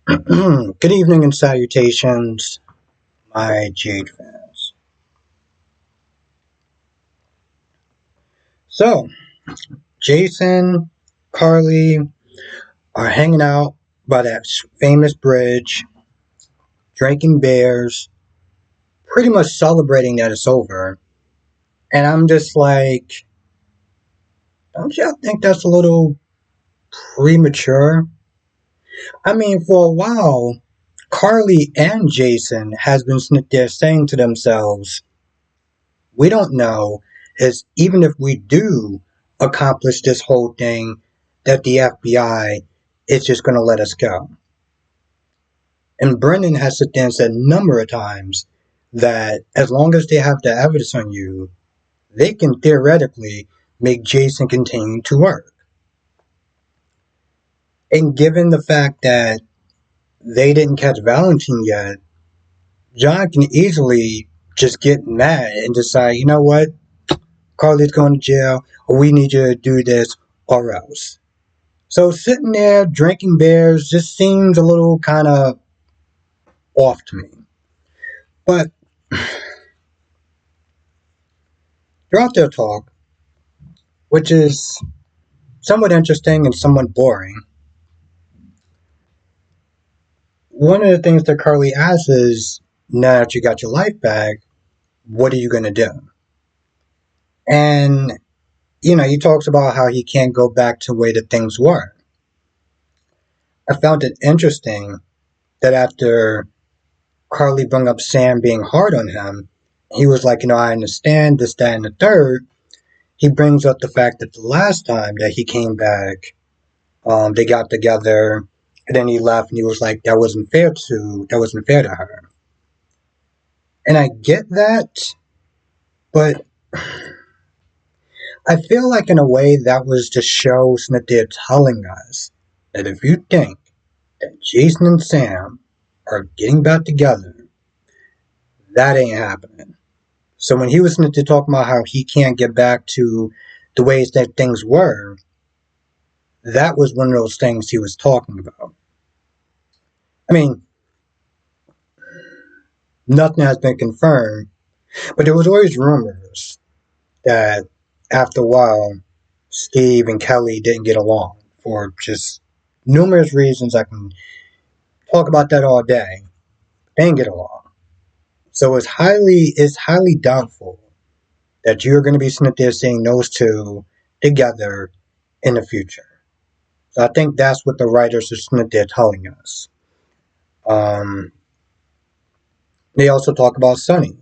Good evening and salutations, my Jade fans. So, Jason, Carly are hanging out by that famous bridge, drinking beers, pretty much celebrating that it's over. And I'm just like, don't y'all think that's a little premature? I mean, for a while, Carly and Jason has been sitting there saying to themselves, we don't know is even if we do accomplish this whole thing, that the FBI is just going to let us go. And Brennan has sit there and said a number of times that as long as they have the evidence on you, they can theoretically make Jason continue to work. And given the fact that they didn't catch Valentine yet, John can easily just get mad and decide, you know what, Carly's going to jail, or we need you to do this or else. So sitting there drinking beers just seems a little kind of off to me. But throughout their talk, which is somewhat interesting and somewhat boring, one of the things that Carly asks is, now that you got your life back, what are you going to do? And, he talks about how he can't go back to the way that things were. I found it interesting that after Carly brought up Sam being hard on him, he was like, I understand this, that, and the third. He brings up the fact that the last time that he came back, they got together, and then he left, and he was like, that wasn't fair to her. And I get that, but I feel like in a way that was to show that they're telling us that if you think that Jason and Sam are getting back together, that ain't happening. So when he was to talk about how he can't get back to the ways that things were, that was one of those things he was talking about. I mean, nothing has been confirmed, but there was always rumors that after a while, Steve and Kelly didn't get along for just numerous reasons. I can talk about that all day. They didn't get along. So it's highly doubtful that you're going to be sitting there seeing those two together in the future. So I think that's what the writers are sitting there telling us. Um, they also talk about Sonny.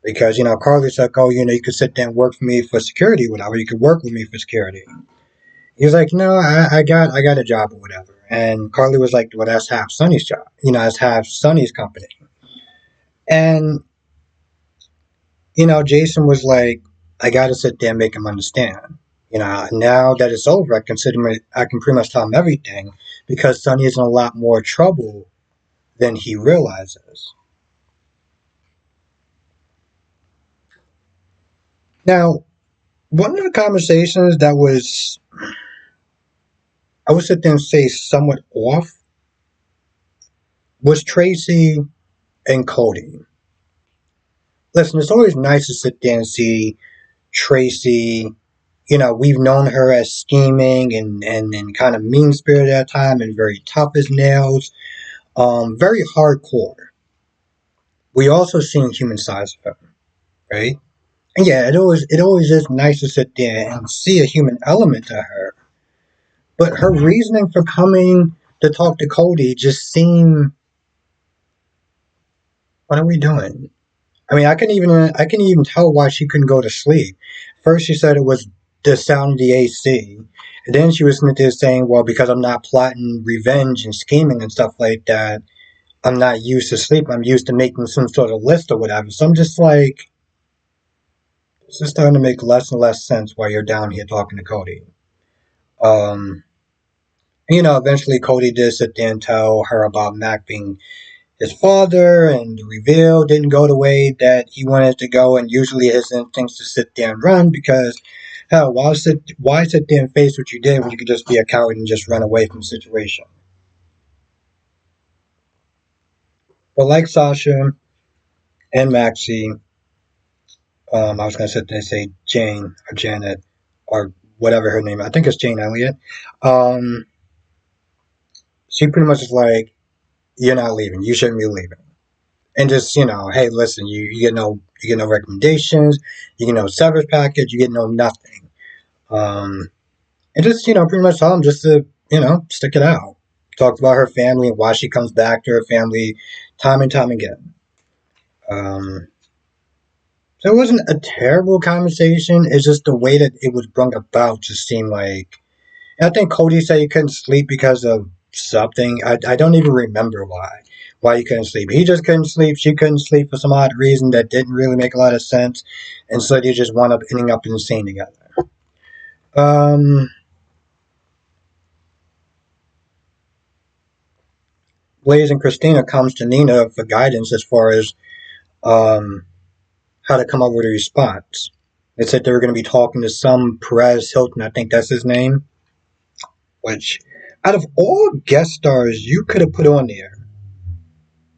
Because, Carly's like, oh, you could sit there and work for me for security, whatever. You could work with me for security. He was like, no, I got a job or whatever. And Carly was like, well, that's half Sonny's job. That's half Sonny's company. And, Jason was like, I got to sit there and make him understand. Now that it's over, I can pretty much tell him everything because Sonny is in a lot more trouble than he realizes. Now, one of the conversations that was, I would sit there and say, somewhat off was Tracy and Cody. Listen, it's always nice to sit there and see Tracy. We've known her as scheming and kind of mean spirited at time and very tough as nails, very hardcore. We also seen human sides of her, right? And yeah, it always is nice to sit there and see a human element to her. But her reasoning for coming to talk to Cody just seemed, what are we doing? I mean, I can even tell why she couldn't go to sleep. First, she said it was the sound of the AC. And then she was there saying, well, because I'm not plotting revenge and scheming and stuff like that, I'm not used to sleep. I'm used to making some sort of list or whatever. So I'm just like, it's just starting to make less and less sense while you're down here talking to Cody. Um, eventually Cody did sit there and tell her about Mac being his father, and the reveal didn't go the way that he wanted it to go, and usually his instincts to sit there and run because, hell, why sit there and face what you did when you could just be a coward and just run away from the situation? But like Sasha and Maxie, I was gonna say Jane or Janet or whatever her name. I think it's Jane Elliott. Um, she pretty much is like, "You're not leaving. You shouldn't be leaving." And just hey, listen, you get no recommendations, you get no severance package, you get no nothing. Um, and just pretty much tell them just to stick it out. Talked about her family and why she comes back to her family time and time again. Um, so it wasn't a terrible conversation. It's just the way that it was brought about just seemed like. I think Cody said he couldn't sleep because of something. I don't even remember why he couldn't sleep. He just couldn't sleep. She couldn't sleep for some odd reason that didn't really make a lot of sense, and so they just wound up ending up insane together. Um, Blaze and Christina comes to Nina for guidance as far as um, how to come up with a response. They said they were going to be talking to some Perez Hilton, I think that's his name, which out of all guest stars you could have put on there,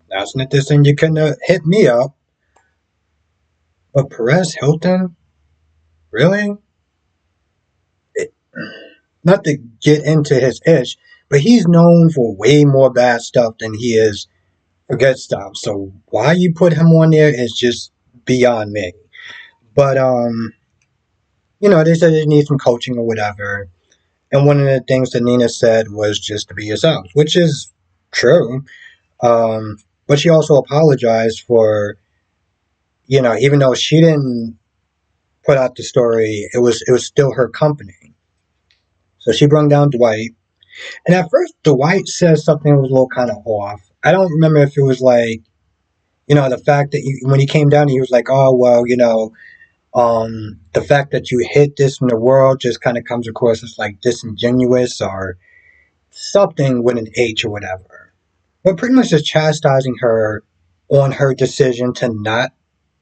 that's not this thing you couldn't have hit me up. But Perez Hilton? Really? It, not to get into his ish, but he's known for way more bad stuff than he is for good stuff. So why you put him on there is just beyond me. But they said they need some coaching or whatever. And one of the things that Nina said was just to be yourself, which is true. Um, but she also apologized for, even though she didn't put out the story, it was still her company. So she brought down Dwight. And at first, Dwight says something that was a little kind of off. I don't remember if it was like, the fact that when he came down, he was like, oh, well, the fact that you hid this from the world just kind of comes across as like disingenuous or something with an H or whatever. But pretty much just chastising her on her decision to not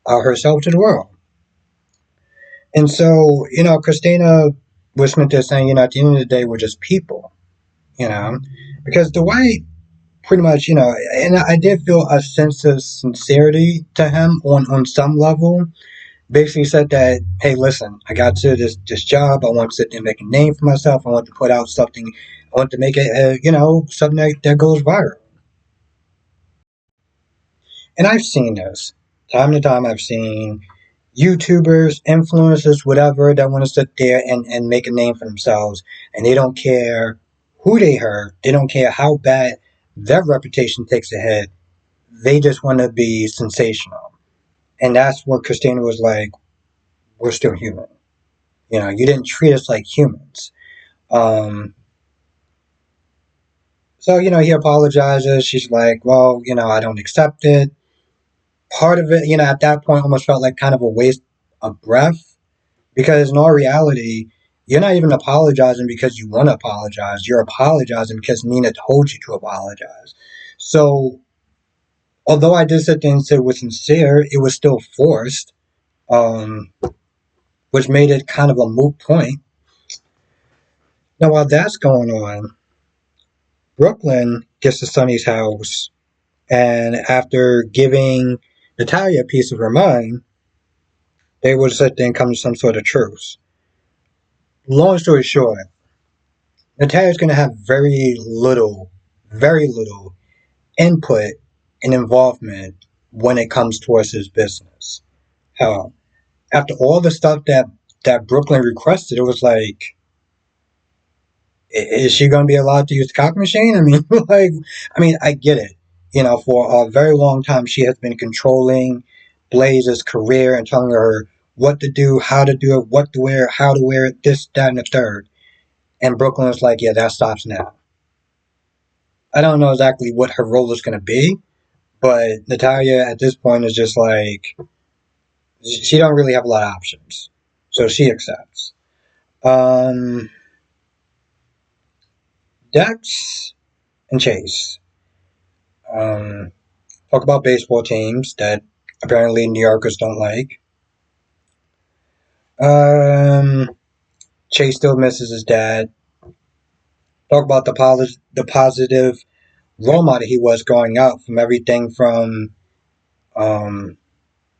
out herself to the world. And so, Christina was meant to saying, at the end of the day, we're just people, you know, because Dwight pretty much, and I did feel a sense of sincerity to him on some level. Basically said that, hey, listen, I got to this job. I want to sit there and make a name for myself. I want to put out something. I want to make it, something that goes viral. And I've seen this time to time. I've seen YouTubers, influencers, whatever, that want to sit there and make a name for themselves. And they don't care who they hurt. They don't care how bad their reputation takes a hit. They just want to be sensational. And that's what Christina was like, we're still human. You didn't treat us like humans. Um, so, he apologizes. She's like, well, I don't accept it. Part of it, at that point almost felt like kind of a waste of breath. Because in all reality, you're not even apologizing because you want to apologize. You're apologizing because Nina told you to apologize. So, although I did sit there and say it was sincere, it was still forced, um, which made it kind of a moot point. Now, while that's going on, Brooklyn gets to Sonny's house, and after giving Natalia a piece of her mind, they would sit there and come to some sort of truce. Long story short, Natalia's going to have very little input and involvement when it comes towards his business. Hell, after all the stuff that Brooklyn requested, it was like, is she going to be allowed to use the copy machine? I mean, I get it. For a very long time, she has been controlling Blaze's career and telling her what to do, how to do it, what to wear, how to wear it, this, that, and the third. And Brooklyn was like, yeah, that stops now. I don't know exactly what her role is going to be, but Natalia at this point is just like, she don't really have a lot of options. So she accepts. Um, Dex and Chase. Um, Talk about baseball teams that apparently New Yorkers don't like. Um, Chase still misses his dad. Talk about the positive role model he was growing up, from everything from um,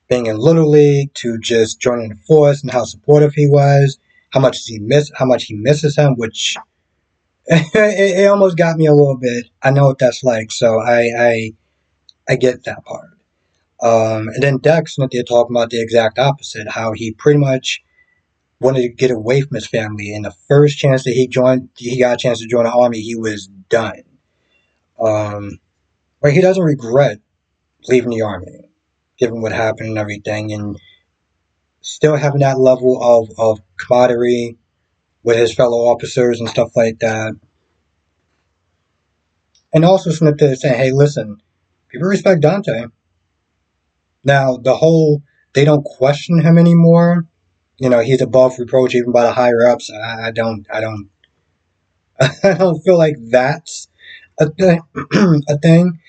being in Little League to just joining the force, and how supportive he was, how much he misses him, which it almost got me a little bit. I know what that's like, so I get that part. And then Dex, they're talking about the exact opposite, how he pretty much wanted to get away from his family, and the first chance that he got a chance to join the army, he was done. Um, but he doesn't regret leaving the army, given what happened and everything, and still having that level of camaraderie with his fellow officers and stuff like that. And also Smith is saying, hey, listen, people respect Dante. Now, the whole, they don't question him anymore. He's above reproach even by the higher ups. I don't feel like that's a thing. A thing.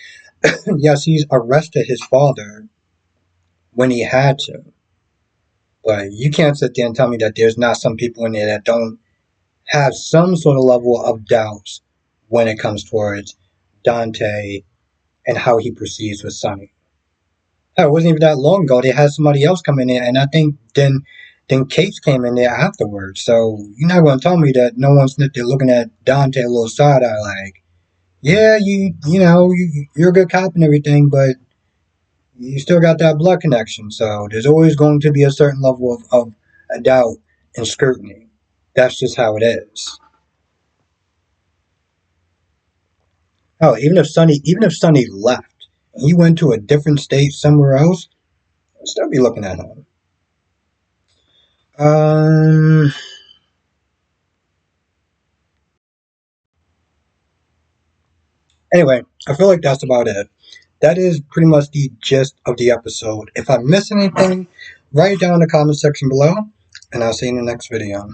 Yes, he's arrested his father when he had to, but you can't sit there and tell me that there's not some people in there that don't have some sort of level of doubts when it comes towards Dante and how he proceeds with Sonny. Hell, it wasn't even that long ago. They had somebody else come in there, and I think then Case came in there afterwards. So you're not going to tell me that no one's there looking at Dante a little side eye like, yeah, you're a good cop and everything, but you still got that blood connection. So there's always going to be a certain level of a doubt and scrutiny. That's just how it is. Oh, even if Sonny left and he went to a different state somewhere else, I'd still be looking at him. Um. Anyway, I feel like that's about it. That is pretty much the gist of the episode. If I miss anything, write it down in the comment section below, and I'll see you in the next video.